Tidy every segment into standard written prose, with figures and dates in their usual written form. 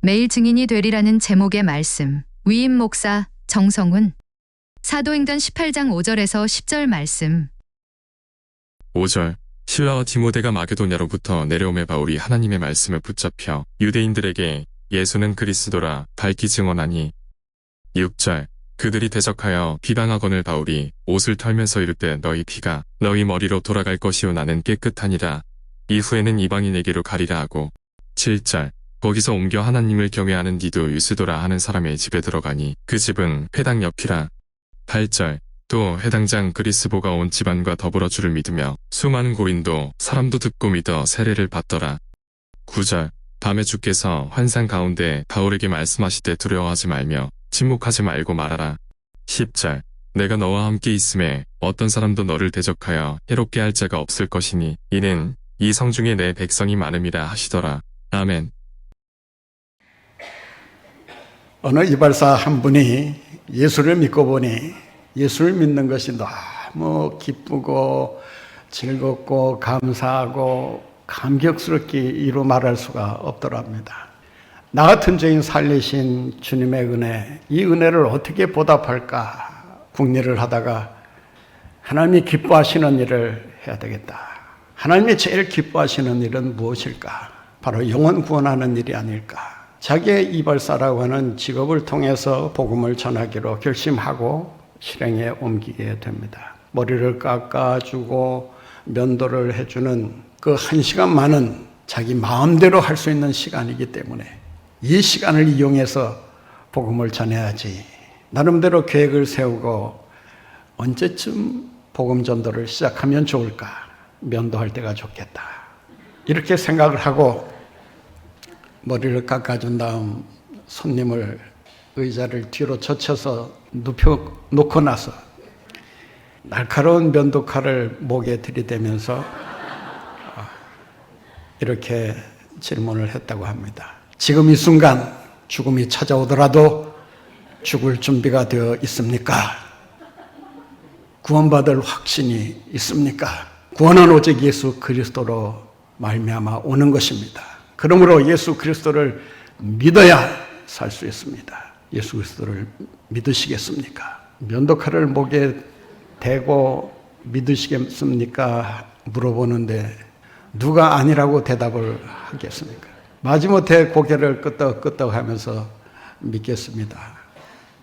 매일 증인이 되리라는 제목의 말씀. 위임 목사 정성훈. 사도행전 18장 5절에서 10절 말씀. 5절 실라와 디모데가 마게도냐로부터 내려오매 바울이 하나님의 말씀을 붙잡혀 유대인들에게 예수는 그리스도라 밝히 증언하니. 6절 그들이 대적하여 비방하거늘 바울이 옷을 털면서 이르되 너희 피가 너희 머리로 돌아갈 것이요 나는 깨끗하니라. 이후에는 이방인에게로 가리라 하고. 7절 거기서 옮겨 하나님을 경외하는 디도 유스도라 하는 사람의 집에 들어가니 그 집은 회당 옆이라. 8절 또 회당장 그리스보가 온 집안과 더불어 주를 믿으며 수많은 고린도 사람도 듣고 믿어 세례를 받더라. 9절 밤에 주께서 환상 가운데 바울에게 말씀하시되 두려워하지 말며 침묵하지 말고 말하라. 10절 내가 너와 함께 있음에 어떤 사람도 너를 대적하여 해롭게 할 자가 없을 것이니 이는 이 성 중에 내 백성이 많음이라 하시더라. 아멘. 어느 이발사 한 분이 예수를 믿고 보니 예수를 믿는 것이 너무 기쁘고 즐겁고 감사하고 감격스럽게 이루 말할 수가 없더랍니다. 나 같은 죄인 살리신 주님의 은혜, 이 은혜를 어떻게 보답할까 궁리를 하다가 하나님이 기뻐하시는 일을 해야 되겠다. 하나님이 제일 기뻐하시는 일은 무엇일까? 바로 영혼 구원하는 일이 아닐까? 자기의 이발사라고 하는 직업을 통해서 복음을 전하기로 결심하고 실행에 옮기게 됩니다. 머리를 깎아주고 면도를 해주는 그 1시간만은 자기 마음대로 할 수 있는 시간이기 때문에 이 시간을 이용해서 복음을 전해야지. 나름대로 계획을 세우고 언제쯤 복음 전도를 시작하면 좋을까? 면도할 때가 좋겠다. 이렇게 생각을 하고 머리를 깎아준 다음 손님을 의자를 뒤로 젖혀서 눕혀놓고 나서 날카로운 면도칼을 목에 들이대면서 이렇게 질문을 했다고 합니다. 지금 이 순간 죽음이 찾아오더라도 죽을 준비가 되어 있습니까? 구원받을 확신이 있습니까? 구원은 오직 예수 그리스도로 말미암아 오는 것입니다. 그러므로 예수 그리스도를 믿어야 살 수 있습니다. 예수 그리스도를 믿으시겠습니까? 면도칼을 목에 대고 믿으시겠습니까? 물어보는데 누가 아니라고 대답을 하겠습니까? 마지못해 고개를 끄덕끄덕 하면서 믿겠습니다.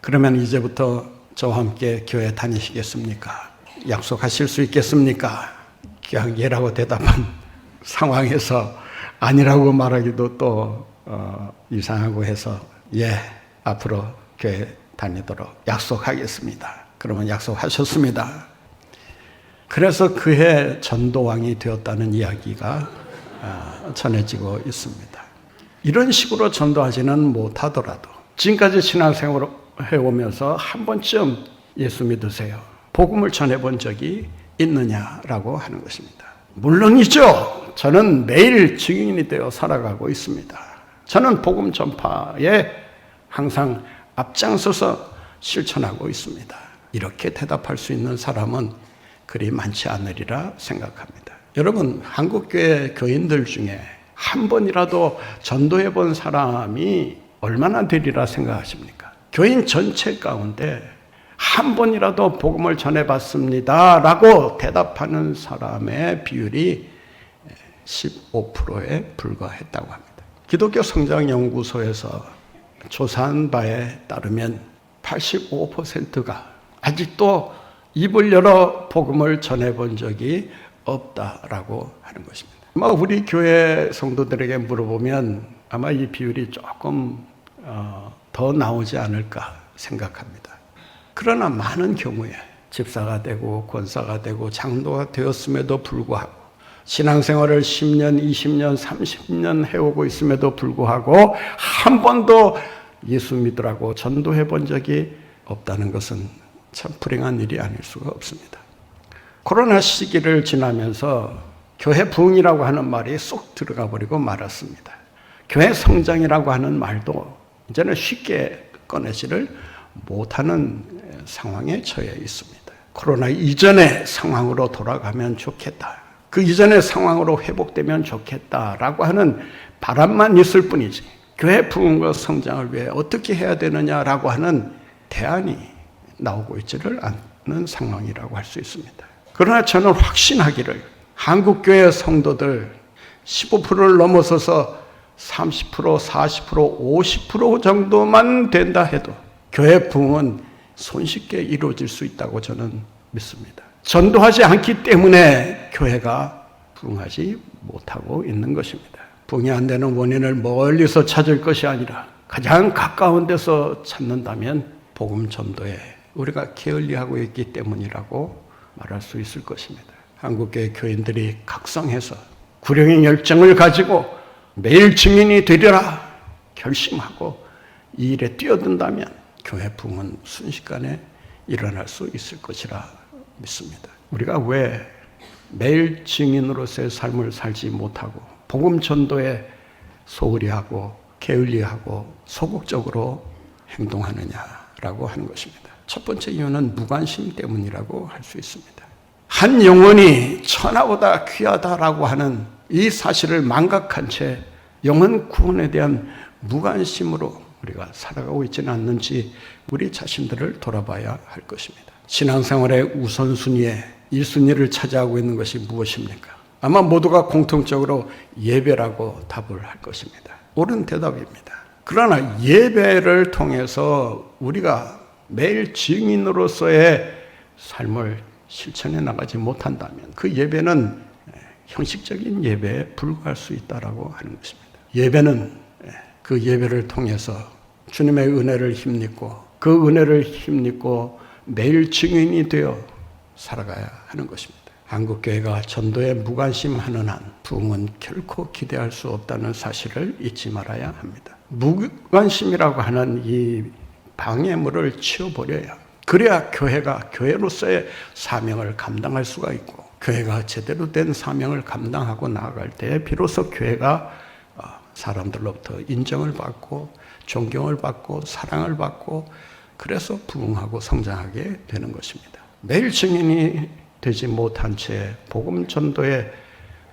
그러면 이제부터 저와 함께 교회 다니시겠습니까? 약속하실 수 있겠습니까? 그냥 예라고 대답한 상황에서 아니라고 말하기도 또 이상하고 해서 예, 앞으로 교회 다니도록 약속하겠습니다. 그러면 약속하셨습니다. 그래서 그해 전도왕이 되었다는 이야기가 전해지고 있습니다. 이런 식으로 전도하지는 못하더라도 지금까지 신앙생활을 해오면서 한 번쯤 예수 믿으세요. 복음을 전해본 적이 있느냐라고 하는 것입니다. 물론이죠. 저는 매일 증인이 되어 살아가고 있습니다. 저는 복음 전파에 항상 앞장서서 실천하고 있습니다. 이렇게 대답할 수 있는 사람은 그리 많지 않으리라 생각합니다. 여러분, 한국교회 교인들 중에 한 번이라도 전도해 본 사람이 얼마나 되리라 생각하십니까? 교인 전체 가운데 한 번이라도 복음을 전해봤습니다 라고 대답하는 사람의 비율이 15%에 불과했다고 합니다. 기독교 성장연구소에서 조사한 바에 따르면 85%가 아직도 입을 열어 복음을 전해본 적이 없다라고 하는 것입니다. 아마 우리 교회 성도들에게 물어보면 아마 이 비율이 조금 더 나오지 않을까 생각합니다. 그러나 많은 경우에 집사가 되고 권사가 되고 장로가 되었음에도 불구하고 신앙생활을 10년, 20년, 30년 해오고 있음에도 불구하고 한 번도 예수 믿으라고 전도해 본 적이 없다는 것은 참 불행한 일이 아닐 수가 없습니다. 코로나 시기를 지나면서 교회 부흥이라고 하는 말이 쏙 들어가 버리고 말았습니다. 교회 성장이라고 하는 말도 이제는 쉽게 꺼내지를 못하는 상황에 처해 있습니다. 코로나 이전의 상황으로 돌아가면 좋겠다. 그 이전의 상황으로 회복되면 좋겠다라고 하는 바람만 있을 뿐이지 교회 부흥과 성장을 위해 어떻게 해야 되느냐라고 하는 대안이 나오고 있지를 않는 상황이라고 할 수 있습니다. 그러나 저는 확신하기를 한국교회 성도들 15%를 넘어서서 30%, 40%, 50% 정도만 된다 해도 교회 부흥은 손쉽게 이루어질 수 있다고 저는 믿습니다. 전도하지 않기 때문에 교회가 부흥하지 못하고 있는 것입니다. 부흥이 안 되는 원인을 멀리서 찾을 것이 아니라 가장 가까운 데서 찾는다면 복음 전도에 우리가 게을리하고 있기 때문이라고 말할 수 있을 것입니다. 한국교회 교인들이 각성해서 구령의 열정을 가지고 매일 증인이 되리라 결심하고 이 일에 뛰어든다면 교회 부흥은 순식간에 일어날 수 있을 것이라 믿습니다. 우리가 왜 매일 증인으로서의 삶을 살지 못하고 복음 전도에 소홀히 하고 게을리하고 소극적으로 행동하느냐라고 하는 것입니다. 첫 번째 이유는 무관심 때문이라고 할 수 있습니다. 한 영혼이 천하보다 귀하다라고 하는 이 사실을 망각한 채 영혼 구원에 대한 무관심으로 우리가 살아가고 있지는 않는지 우리 자신들을 돌아봐야 할 것입니다. 신앙생활의 우선순위에 1순위를 차지하고 있는 것이 무엇입니까? 아마 모두가 공통적으로 예배라고 답을 할 것입니다. 옳은 대답입니다. 그러나 예배를 통해서 우리가 매일 증인으로서의 삶을 실천해 나가지 못한다면 그 예배는 형식적인 예배에 불과할 수 있다라고 하는 것입니다. 예배는 그 예배를 통해서 주님의 은혜를 힘입고 그 은혜를 힘입고 매일 증인이 되어 살아가야 하는 것입니다. 한국교회가 전도에 무관심하는 한 부흥은 결코 기대할 수 없다는 사실을 잊지 말아야 합니다. 무관심이라고 하는 이 방해물을 치워버려야 그래야 교회가 교회로서의 사명을 감당할 수가 있고 교회가 제대로 된 사명을 감당하고 나아갈 때 비로소 교회가 사람들로부터 인정을 받고 존경을 받고 사랑을 받고 그래서 부흥하고 성장하게 되는 것입니다. 매일 증인이 되지 못한 채 복음 전도에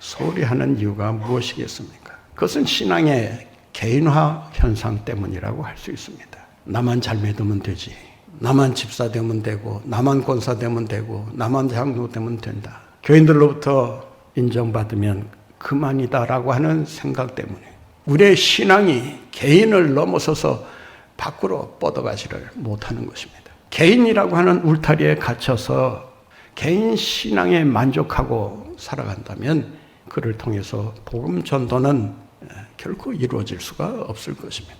소홀히 하는 이유가 무엇이겠습니까? 그것은 신앙의 개인화 현상 때문이라고 할 수 있습니다. 나만 잘 믿으면 되지. 나만 집사 되면 되고 나만 권사 되면 되고 나만 장로 되면 된다. 교인들로부터 인정받으면 그만이다라고 하는 생각 때문에 우리의 신앙이 개인을 넘어서서 밖으로 뻗어가지를 못하는 것입니다. 개인이라고 하는 울타리에 갇혀서 개인 신앙에 만족하고 살아간다면 그를 통해서 복음 전도는 결코 이루어질 수가 없을 것입니다.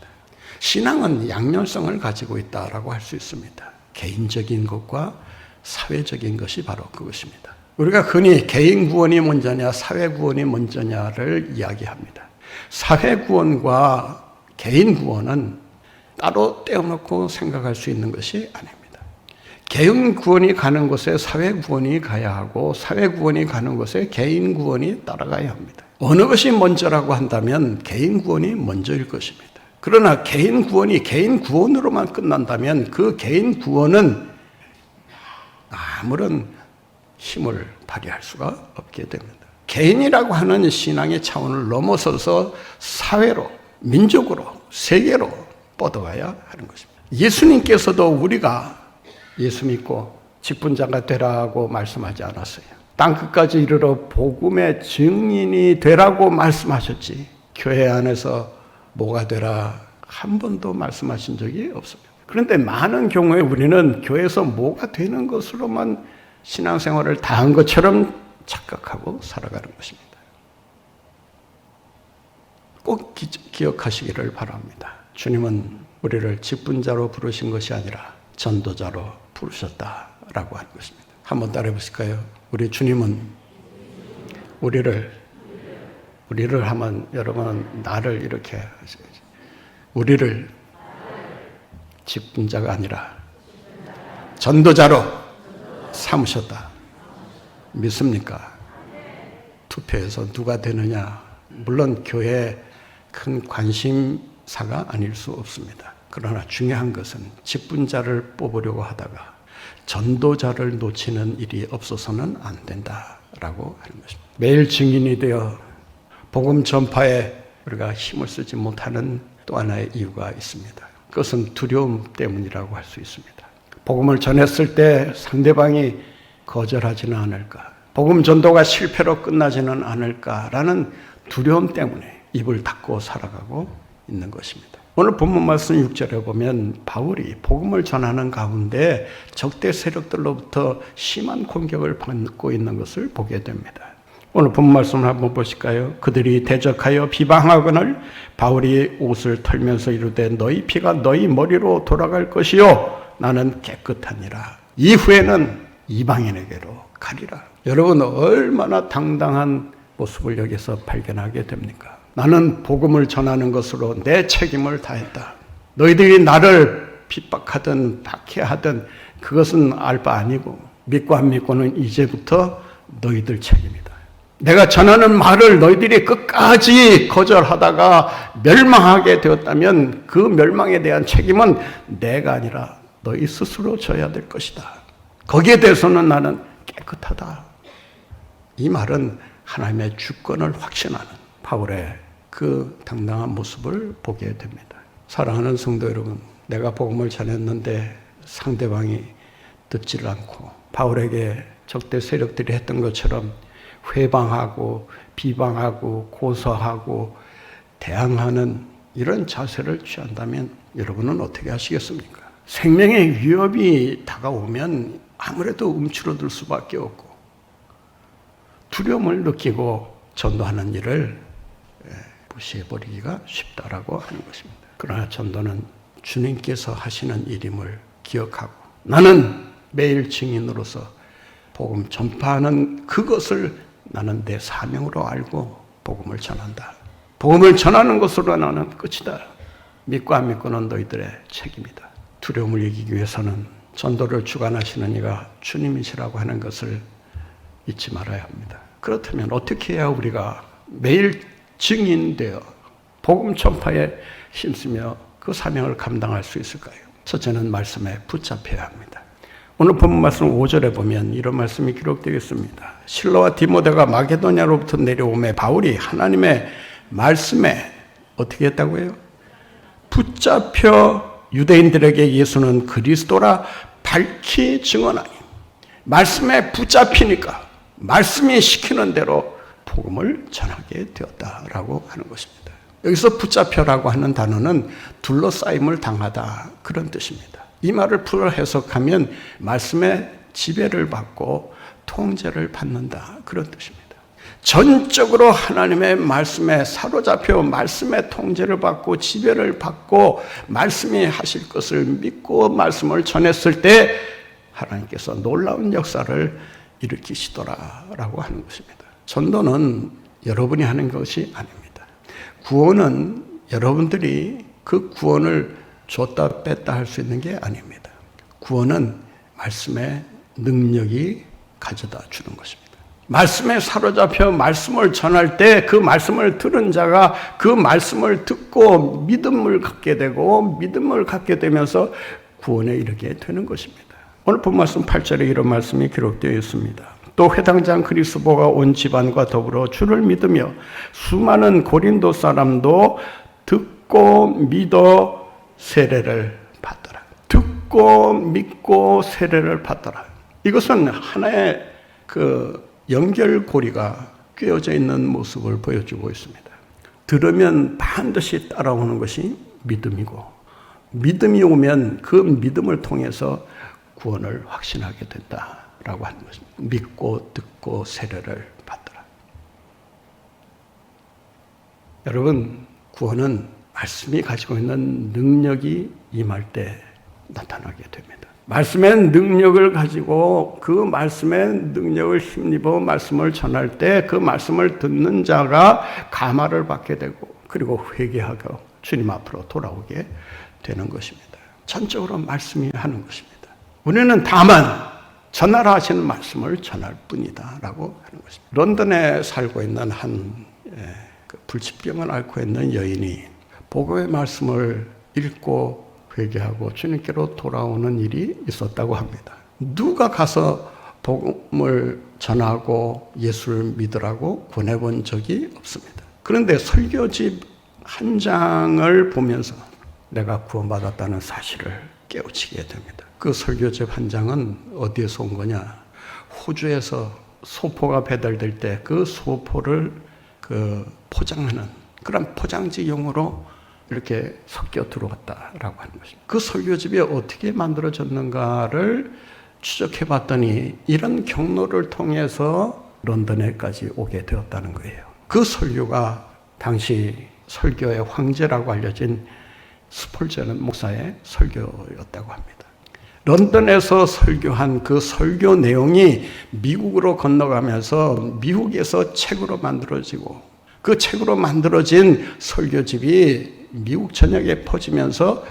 신앙은 양면성을 가지고 있다라고 할 수 있습니다. 개인적인 것과 사회적인 것이 바로 그것입니다. 우리가 흔히 개인 구원이 먼저냐 사회 구원이 먼저냐를 이야기합니다. 사회 구원과 개인 구원은 따로 떼어놓고 생각할 수 있는 것이 아닙니다. 개인 구원이 가는 곳에 사회 구원이 가야 하고 사회 구원이 가는 곳에 개인 구원이 따라가야 합니다. 어느 것이 먼저라고 한다면 개인 구원이 먼저일 것입니다. 그러나 개인 구원이 개인 구원으로만 끝난다면 그 개인 구원은 아무런 힘을 발휘할 수가 없게 됩니다. 개인이라고 하는 신앙의 차원을 넘어서서 사회로, 민족으로, 세계로 뻗어가야 하는 것입니다. 예수님께서도 우리가 예수 믿고 직분자가 되라고 말씀하지 않았어요. 땅끝까지 이르러 복음의 증인이 되라고 말씀하셨지 교회 안에서 뭐가 되라 한 번도 말씀하신 적이 없습니다. 그런데 많은 경우에 우리는 교회에서 뭐가 되는 것으로만 신앙생활을 다한 것처럼 착각하고 살아가는 것입니다. 꼭 기억하시기를 바랍니다. 주님은 우리를 직분자로 부르신 것이 아니라 전도자로 부르셨다라고 하는 것입니다. 한번 따라해 보실까요? 우리 주님은 우리를 하면 여러분은 나를 이렇게 하셔야죠. 우리를 직분자가 아니라 전도자로 삼으셨다. 믿습니까? 투표해서 누가 되느냐? 물론 교회에 큰 관심사가 아닐 수 없습니다. 그러나 중요한 것은 직분자를 뽑으려고 하다가 전도자를 놓치는 일이 없어서는 안 된다라고 하는 것입니다. 매일 증인이 되어 복음 전파에 우리가 힘을 쓰지 못하는 또 하나의 이유가 있습니다. 그것은 두려움 때문이라고 할 수 있습니다. 복음을 전했을 때 상대방이 거절하지는 않을까, 복음 전도가 실패로 끝나지는 않을까라는 두려움 때문에 입을 닫고 살아가고 있는 것입니다. 오늘 본문 말씀 6절에 보면 바울이 복음을 전하는 가운데 적대 세력들로부터 심한 공격을 받고 있는 것을 보게 됩니다. 오늘 본문 말씀을 한번 보실까요? 그들이 대적하여 비방하거늘 바울이 옷을 털면서 이르되 너희 피가 너희 머리로 돌아갈 것이요 나는 깨끗하니라. 이후에는 이방인에게로 가리라. 여러분 얼마나 당당한 모습을 여기서 발견하게 됩니까? 나는 복음을 전하는 것으로 내 책임을 다했다. 너희들이 나를 핍박하든 박해하든 그것은 알 바 아니고 믿고 안 믿고는 이제부터 너희들 책임이다. 내가 전하는 말을 너희들이 끝까지 거절하다가 멸망하게 되었다면 그 멸망에 대한 책임은 내가 아니라 너희 스스로 져야 될 것이다. 거기에 대해서는 나는 깨끗하다. 이 말은 하나님의 주권을 확신하는 바울의 그 당당한 모습을 보게 됩니다. 사랑하는 성도 여러분, 내가 복음을 전했는데 상대방이 듣지를 않고 바울에게 적대 세력들이 했던 것처럼 회방하고 비방하고 고소하고 대항하는 이런 자세를 취한다면 여러분은 어떻게 하시겠습니까? 생명의 위협이 다가오면 아무래도 움츠러들 수밖에 없고 두려움을 느끼고 전도하는 일을 무시해버리기가 쉽다라고 하는 것입니다. 그러나 전도는 주님께서 하시는 일임을 기억하고 나는 매일 증인으로서 복음 전파하는 그것을 나는 내 사명으로 알고 복음을 전한다. 복음을 전하는 것으로 나는 끝이다. 믿고 안 믿고는 너희들의 책임이다. 두려움을 이기기 위해서는 전도를 주관하시는 이가 주님이시라고 하는 것을 잊지 말아야 합니다. 그렇다면 어떻게 해야 우리가 매일 증인되어 복음 전파에 힘쓰며 그 사명을 감당할 수 있을까요? 첫째는 말씀에 붙잡혀야 합니다. 오늘 본문 말씀 5절에 보면 이런 말씀이 기록되어 있습니다. 실로와 디모데가 마게도냐로부터 내려오매 바울이 하나님의 말씀에 어떻게 했다고요? 붙잡혀 유대인들에게 예수는 그리스도라 밝히 증언하니 말씀에 붙잡히니까 말씀이 시키는 대로 복음을 전하게 되었다라고 하는 것입니다. 여기서 붙잡혀라고 하는 단어는 둘러싸임을 당하다 그런 뜻입니다. 이 말을 풀어 해석하면 말씀의 지배를 받고 통제를 받는다 그런 뜻입니다. 전적으로 하나님의 말씀에 사로잡혀 말씀의 통제를 받고 지배를 받고 말씀이 하실 것을 믿고 말씀을 전했을 때 하나님께서 놀라운 역사를 일으키시더라라고 하는 것입니다. 전도는 여러분이 하는 것이 아닙니다. 구원은 여러분들이 그 구원을 줬다 뺐다 할 수 있는 게 아닙니다. 구원은 말씀의 능력이 가져다 주는 것입니다. 말씀에 사로잡혀 말씀을 전할 때 그 말씀을 들은 자가 그 말씀을 듣고 믿음을 갖게 되고 믿음을 갖게 되면서 구원에 이르게 되는 것입니다. 오늘 본 말씀 8절에 이런 말씀이 기록되어 있습니다. 또 회당장 그리스도가 온 집안과 더불어 주를 믿으며 수많은 고린도 사람도 듣고 믿어 세례를 받더라. 듣고 믿고 세례를 받더라. 이것은 하나의 그 연결고리가 꿰어져 있는 모습을 보여주고 있습니다. 들으면 반드시 따라오는 것이 믿음이고 믿음이 오면 그 믿음을 통해서 구원을 확신하게 된다라고 하는 것입니다. 믿고 듣고 세례를 받더라. 여러분, 구원은 말씀이 가지고 있는 능력이 임할 때 나타나게 됩니다. 말씀의 능력을 가지고 그 말씀의 능력을 힘입어 말씀을 전할 때 그 말씀을 듣는 자가 감화를 받게 되고 그리고 회개하고 주님 앞으로 돌아오게 되는 것입니다. 전적으로 말씀이 하는 것입니다. 우리는 다만 전하라 하시는 말씀을 전할 뿐이다 라고 하는 것입니다. 런던에 살고 있는 한 불치병을 앓고 있는 여인이 복음의 말씀을 읽고 회개하고 주님께로 돌아오는 일이 있었다고 합니다. 누가 가서 복음을 전하고 예수를 믿으라고 보내본 적이 없습니다. 그런데 설교집 한 장을 보면서 내가 구원받았다는 사실을 깨우치게 됩니다. 그 설교집 한 장은 어디에서 온 거냐? 호주에서 소포가 배달될 때 그 소포를 포장하는 그런 포장지용으로 이렇게 섞여 들어왔다라고 하는 것입니다. 그 설교집이 어떻게 만들어졌는가를 추적해 봤더니 이런 경로를 통해서 런던에까지 오게 되었다는 거예요. 그 설교가 당시 설교의 황제라고 알려진 스폴전 목사의 설교였다고 합니다. 런던에서 설교한 그 설교 내용이 미국으로 건너가면서 미국에서 책으로 만들어지고 그 책으로 만들어진 설교집이 미국 전역에 퍼지면서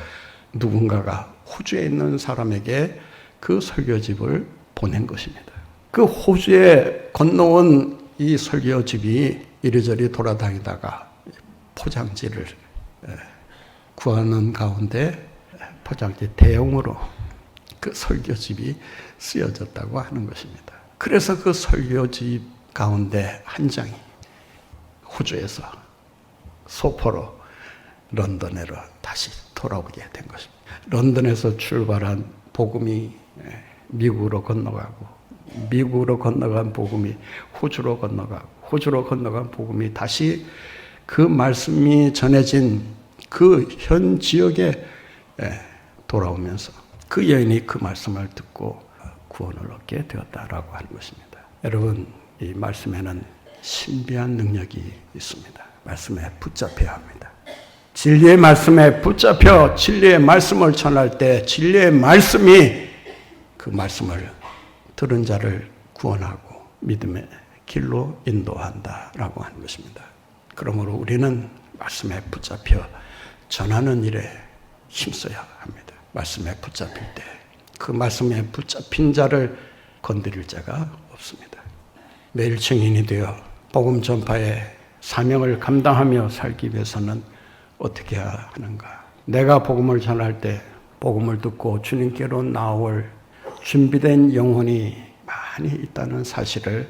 누군가가 호주에 있는 사람에게 그 설교집을 보낸 것입니다. 그 호주에 건너온 이 설교집이 이리저리 돌아다니다가 포장지를 구하는 가운데 포장지 대용으로 그 설교집이 쓰여졌다고 하는 것입니다. 그래서 그 설교집 가운데 한 장이 호주에서 소포로 런던으로 다시 돌아오게 된 것입니다. 런던에서 출발한 복음이 미국으로 건너가고 미국으로 건너간 복음이 호주로 건너가고 호주로 건너간 복음이 다시 그 말씀이 전해진 그 현 지역에 돌아오면서 그 여인이 그 말씀을 듣고 구원을 얻게 되었다라고 하는 것입니다. 여러분, 이 말씀에는 신비한 능력이 있습니다. 말씀에 붙잡혀야 합니다. 진리의 말씀에 붙잡혀 진리의 말씀을 전할 때 진리의 말씀이 그 말씀을 들은 자를 구원하고 믿음의 길로 인도한다라고 하는 것입니다. 그러므로 우리는 말씀에 붙잡혀 전하는 일에 힘써야 합니다. 말씀에 붙잡힐 때 그 말씀에 붙잡힌 자를 건드릴 자가 없습니다. 매일 증인이 되어 복음 전파의 사명을 감당하며 살기 위해서는 어떻게 해야 하는가? 내가 복음을 전할 때 복음을 듣고 주님께로 나올 준비된 영혼이 많이 있다는 사실을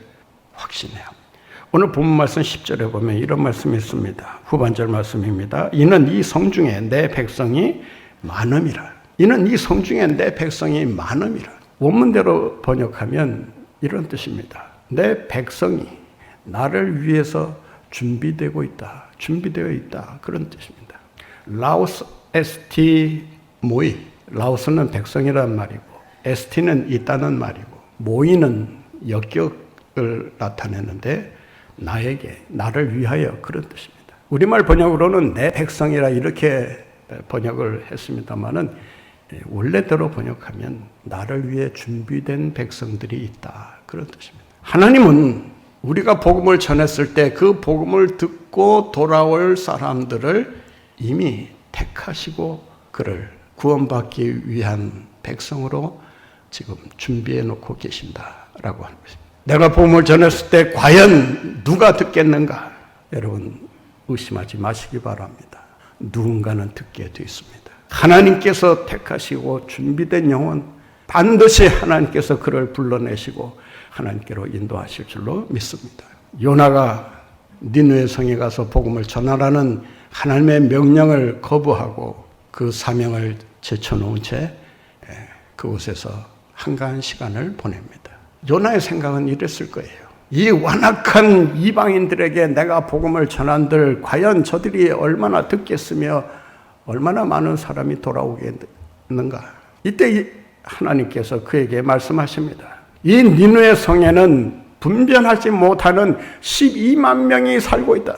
확신해요. 오늘 본문 말씀 10절에 보면 이런 말씀이 있습니다. 후반절 말씀입니다. 이는 이 성중에 내 백성이 많음이라. 이는 이 성중에 내 백성이 많음이라. 원문대로 번역하면 이런 뜻입니다. 내 백성이 나를 위해서 준비되고 있다. 준비되어 있다. 그런 뜻입니다. 라오스 ST 모이. 라오스는 백성이란 말이고 ST는 있다는 말이고 모이는 역격을 나타내는데 나에게, 나를 위하여 그런 뜻입니다. 우리말 번역으로는 내 백성이라 이렇게 번역을 했습니다마는 원래대로 번역하면 나를 위해 준비된 백성들이 있다. 그런 뜻입니다. 하나님은 우리가 복음을 전했을 때 그 복음을 듣고 돌아올 사람들을 이미 택하시고 그를 구원받기 위한 백성으로 지금 준비해 놓고 계신다라고 하는 것입니다. 내가 복음을 전했을 때 과연 누가 듣겠는가? 여러분 의심하지 마시기 바랍니다. 누군가는 듣게 되어 있습니다. 하나님께서 택하시고 준비된 영혼 반드시 하나님께서 그를 불러내시고 하나님께로 인도하실 줄로 믿습니다. 요나가 니느웨 성에 가서 복음을 전하라는 하나님의 명령을 거부하고 그 사명을 제쳐놓은 채 그곳에서 한가한 시간을 보냅니다. 요나의 생각은 이랬을 거예요. 이 완악한 이방인들에게 내가 복음을 전한들 과연 저들이 얼마나 듣겠으며 얼마나 많은 사람이 돌아오겠는가. 이때 하나님께서 그에게 말씀하십니다. 이 니느웨 성에는 분변하지 못하는 12만 명이 살고 있다.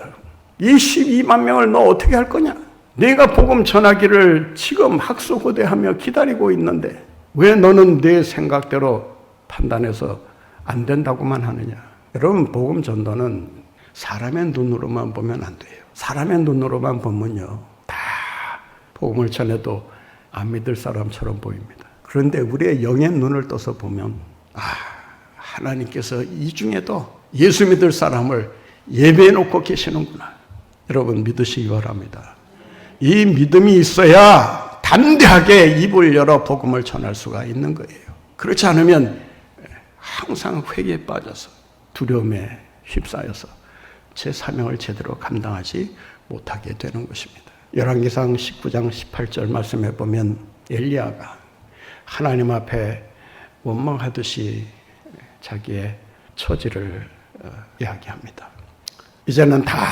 이 12만 명을 너 어떻게 할 거냐? 네가 복음 전하기를 지금 학수고대하며 기다리고 있는데 왜 너는 내 생각대로 판단해서 안 된다고만 하느냐? 여러분, 복음 전도는 사람의 눈으로만 보면 안 돼요. 사람의 눈으로만 보면요, 다 복음을 전해도 안 믿을 사람처럼 보입니다. 그런데 우리의 영의 눈을 떠서 보면 하나님께서 이 중에도 예수 믿을 사람을 예배해 놓고 계시는구나. 여러분 믿으시기 바랍니다. 이 믿음이 있어야 담대하게 입을 열어 복음을 전할 수가 있는 거예요. 그렇지 않으면 항상 회개에 빠져서 두려움에 휩싸여서 제 사명을 제대로 감당하지 못하게 되는 것입니다. 열왕기상 19장 18절 말씀에 보면 엘리야가 하나님 앞에 원망하듯이 자기의 처지를 이야기합니다. 이제는 다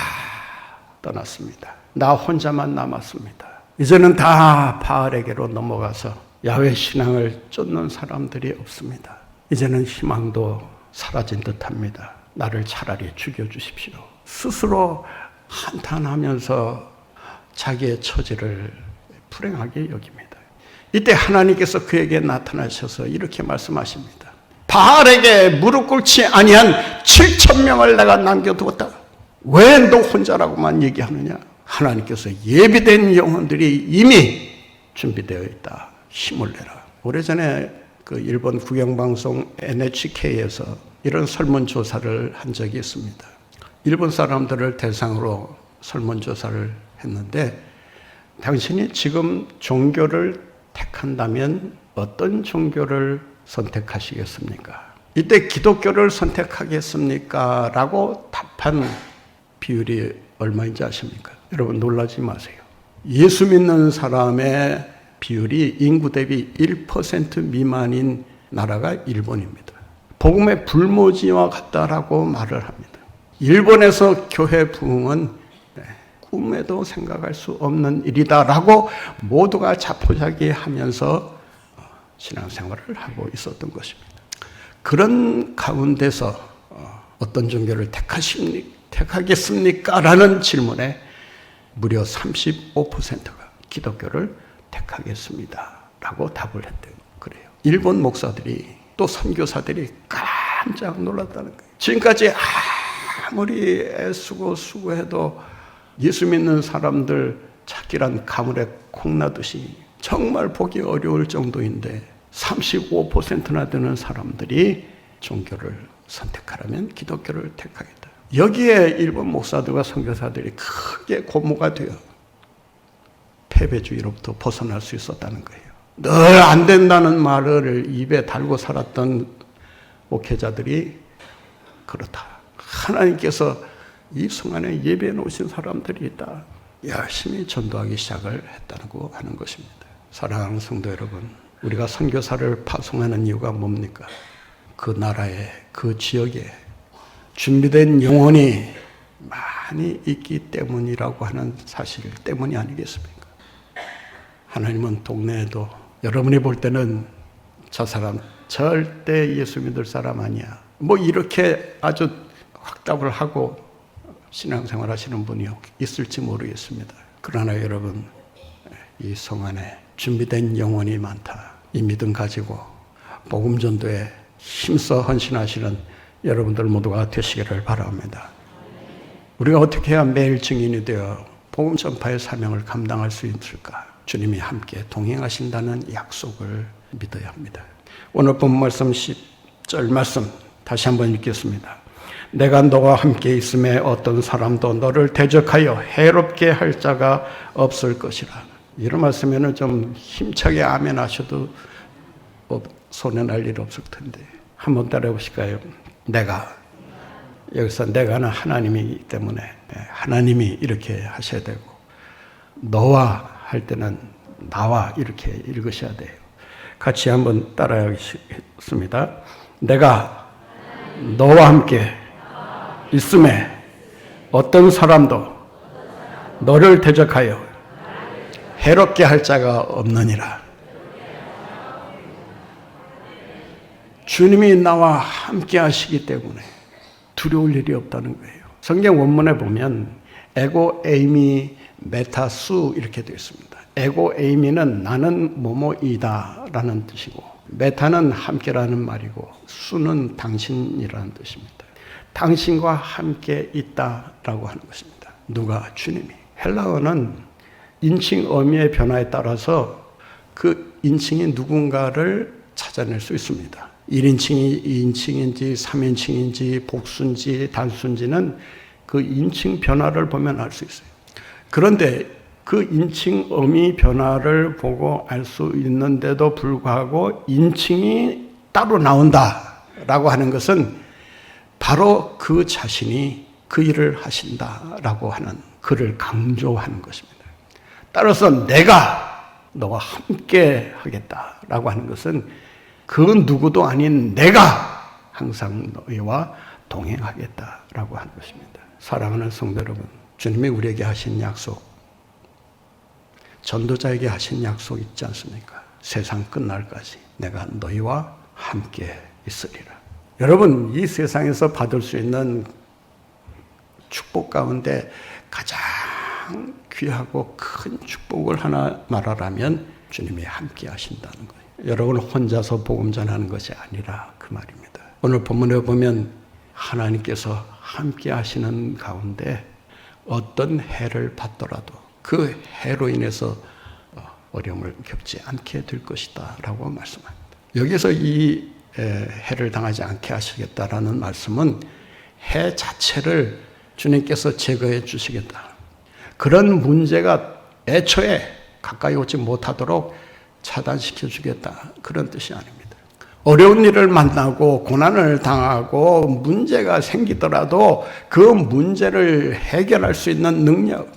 떠났습니다. 나 혼자만 남았습니다. 이제는 다 바알에게로 넘어가서 야훼 신앙을 쫓는 사람들이 없습니다. 이제는 희망도 사라진 듯합니다. 나를 차라리 죽여주십시오. 스스로 한탄하면서 자기의 처지를 불행하게 여깁니다. 이때 하나님께서 그에게 나타나셔서 이렇게 말씀하십니다. 바알에게 무릎 꿇지 아니한 7,000명을 내가 남겨두었다. 왜 너 혼자라고만 얘기하느냐? 하나님께서 예비된 영혼들이 이미 준비되어 있다. 힘을 내라. 오래전에 그 일본 국영방송 NHK에서 이런 설문조사를 한 적이 있습니다. 일본 사람들을 대상으로 설문조사를 했는데 당신이 지금 종교를 택한다면 어떤 종교를 선택하시겠습니까? 이때 기독교를 선택하겠습니까? 라고 답한 비율이 얼마인지 아십니까? 여러분 놀라지 마세요. 예수 믿는 사람의 비율이 인구 대비 1% 미만인 나라가 일본입니다. 복음의 불모지와 같다라고 말을 합니다. 일본에서 교회 부흥은 꿈에도 생각할 수 없는 일이다라고 모두가 자포자기하면서 신앙생활을 하고 있었던 것입니다. 그런 가운데서 어떤 종교를 택하겠습니까? 라는 질문에 무려 35%가 기독교를 택하겠습니다 라고 답을 했대요. 그래요. 일본 목사들이 또 선교사들이 깜짝 놀랐다는 거예요. 지금까지 아무리 애쓰고 수고해도 예수 믿는 사람들 찾기란 가물에 콩나듯이 정말 보기 어려울 정도인데 35%나 되는 사람들이 종교를 선택하라면 기독교를 택하겠다. 여기에 일본 목사들과 선교사들이 크게 고무가 되어 패배주의로부터 벗어날 수 있었다는 거예요. 늘 안 된다는 말을 입에 달고 살았던 목회자들이 그렇다. 하나님께서 이 성안에 예배해 놓으신 사람들이 있다. 열심히 전도하기 시작을 했다고 하는 것입니다. 사랑하는 성도 여러분, 우리가 선교사를 파송하는 이유가 뭡니까? 그 나라에, 그 지역에 준비된 영혼이 많이 있기 때문이라고 하는 사실 때문이 아니겠습니까? 하나님은 동네에도 여러분이 볼 때는 저 사람 절대 예수 믿을 사람 아니야. 뭐 이렇게 아주 확답을 하고 신앙생활 하시는 분이 있을지 모르겠습니다. 그러나 여러분, 이 성 안에 준비된 영혼이 많다. 이 믿음 가지고 복음 전도에 힘써 헌신하시는 여러분들 모두가 되시기를 바랍니다. 우리가 어떻게 해야 매일 증인이 되어 복음 전파의 사명을 감당할 수 있을까? 주님이 함께 동행하신다는 약속을 믿어야 합니다. 오늘 본 말씀 10절 말씀 다시 한번 읽겠습니다. 내가 너와 함께 있음에 어떤 사람도 너를 대적하여 해롭게 할 자가 없을 것이라. 이런 말씀에는 좀 힘차게 아멘 하셔도 손에 날 일 없을 텐데 한번 따라해 보실까요? 내가, 여기서 내가는 하나님이기 때문에 하나님이 이렇게 하셔야 되고, 너와 할 때는 나와 이렇게 읽으셔야 돼요. 같이 한번 따라하겠습니다. 내가 너와 함께 있음에 어떤 사람도 너를 대적하여 해롭게 할 자가 없느니라. 주님이 나와 함께 하시기 때문에 두려울 일이 없다는 거예요. 성경 원문에 보면 에고 에이미 메타 수 이렇게 되어 있습니다. 에고 에이미는 나는 뭐뭐이다 라는 뜻이고, 메타는 함께라는 말이고, 수는 당신이라는 뜻입니다. 당신과 함께 있다라고 하는 것입니다. 누가? 주님이. 헬라어는 인칭 어미의 변화에 따라서 그 인칭이 누군가를 찾아낼 수 있습니다. 1인칭이 2인칭인지 3인칭인지 복수인지 단수인지는 그 인칭 변화를 보면 알 수 있어요. 그런데 그 인칭 어미 변화를 보고 알 수 있는데도 불구하고 인칭이 따로 나온다라고 하는 것은 바로 그 자신이 그 일을 하신다라고 하는 그를 강조하는 것입니다. 따라서 내가 너와 함께 하겠다라고 하는 것은 그 누구도 아닌 내가 항상 너희와 동행하겠다라고 하는 것입니다. 사랑하는 성도 여러분, 주님이 우리에게 하신 약속, 전도자에게 하신 약속 있지 않습니까? 세상 끝날까지 내가 너희와 함께 있으리라. 여러분, 이 세상에서 받을 수 있는 축복 가운데 가장 귀하고 큰 축복을 하나 말하라면 주님이 함께 하신다는 거예요. 여러분 혼자서 복음 전하는 것이 아니라 그 말입니다. 오늘 본문에 보면 하나님께서 함께 하시는 가운데 어떤 해를 받더라도 그 해로 인해서 어려움을 겪지 않게 될 것이다 라고 말씀합니다. 여기서 이 해를 당하지 않게 하시겠다라는 말씀은 해 자체를 주님께서 제거해 주시겠다. 그런 문제가 애초에 가까이 오지 못하도록 차단시켜 주겠다. 그런 뜻이 아닙니다. 어려운 일을 만나고 고난을 당하고 문제가 생기더라도 그 문제를 해결할 수 있는 능력,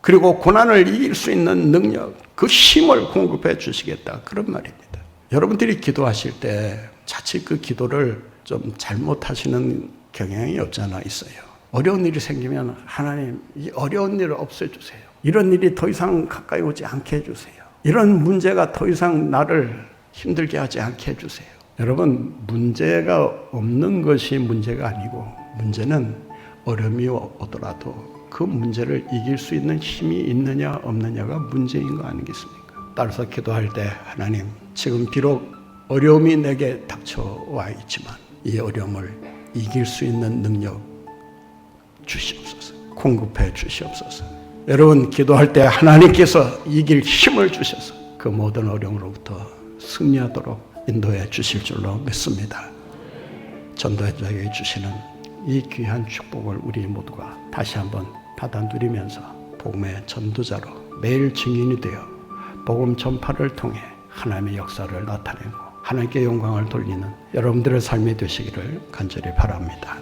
그리고 고난을 이길 수 있는 능력, 그 힘을 공급해 주시겠다. 그런 말입니다. 여러분들이 기도하실 때 자칫 그 기도를 좀 잘못하시는 경향이 없지 않아 있어요. 어려운 일이 생기면 하나님, 이 어려운 일을 없애주세요. 이런 일이 더 이상 가까이 오지 않게 해주세요. 이런 문제가 더 이상 나를 힘들게 하지 않게 해주세요. 여러분, 문제가 없는 것이 문제가 아니고 문제는 어려움이 오더라도 그 문제를 이길 수 있는 힘이 있느냐 없느냐가 문제인 거 아니겠습니까? 따라서 기도할 때 하나님, 지금 비록 어려움이 내게 닥쳐와 있지만 이 어려움을 이길 수 있는 능력 주시옵소서. 공급해 주시옵소서. 여러분, 기도할 때 하나님께서 이길 힘을 주셔서 그 모든 어려움으로부터 승리하도록 인도해 주실 줄로 믿습니다. 전도자에게 주시는 이 귀한 축복을 우리 모두가 다시 한번 받아 누리면서 복음의 전도자로 매일 증인이 되어 복음 전파를 통해 하나님의 역사를 나타내고 하나님께 영광을 돌리는 여러분들의 삶이 되시기를 간절히 바랍니다.